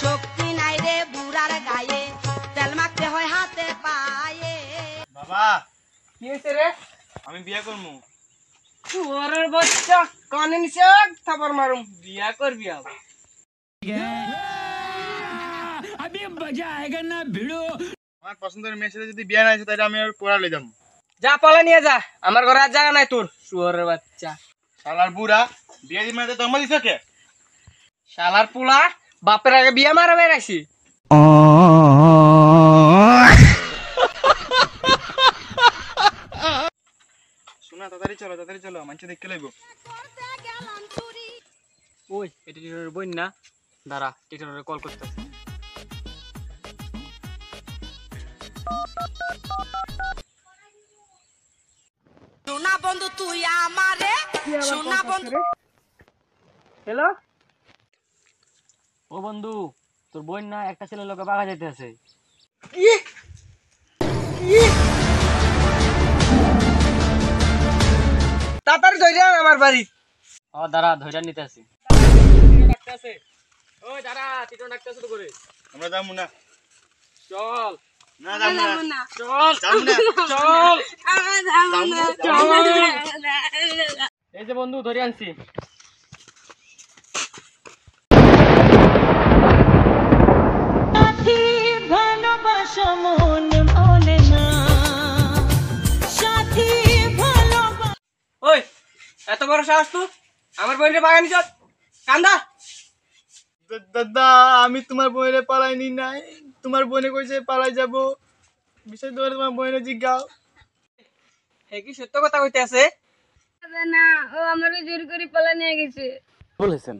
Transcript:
শক্তি নাই রে বুড়ার গায়ে তেল মাখতে হয় হাতে পায়ে। বাবা কি হইছে রে? আমি বিয়ে করবো। ওরের বাচ্চা কানে নিছে থাপড় মারুম। বিয়া করবি আবার? अभी मजा आएगा ना भिड़ो। আমার পছন্দের মেয়ের সাথে যদি বিয়ে না হয় তাহলে আমি আর পড়ালে যাবো। যা পালা নিয়ে যা, আমার ঘরে আর জায়গা নাই তোর। শুয়োরের বাচ্চা শালার বুড়া বিয়ে দিন মানে জন্ম দিছ কে? শালার পোলা বাপের আগে বিয়া মারা বেড়াইছি। শোনা তাড়াতাড়ি চলো মানুষ দেখতে লাগবো। ওই এটা টিটরের বোন না? দাঁড়া, টিটরের কল করতেছে। সোনা বন্ধু তুই আমারে সোনা বন্ধু। হ্যালো, ও বন্ধু, তোর বোন না একটা ছেলের লোকে বাগা যাইতেছে। কি কি তাড়াতাড়ি ধরে আন আমার বাড়ি। ও দাঁড়া, ধইরা নিতে আসি। ডাকতেছে, ওই দাঁড়া, টিটন ডাকতে শুরু করে। আমরা যাবো না। চল না যাবো না। চল যাবো না। চল যাবো না। এই যে বন্ধু ধরে আনছি। ওই এত বড় সাহস তো আমার বোনের বাগানি চল কান্দা। দাদা আমি তোমার বোনে পালাইনি নাই, তোমার বোনে কইছে পালাই যাব। বিষয় তোমার বোনে জিজ্ঞাও। হে কি সত্য কথা কইতে আছে? না, ও আমারে জোর করে পালা নিয়ে গেছে। বলেছেন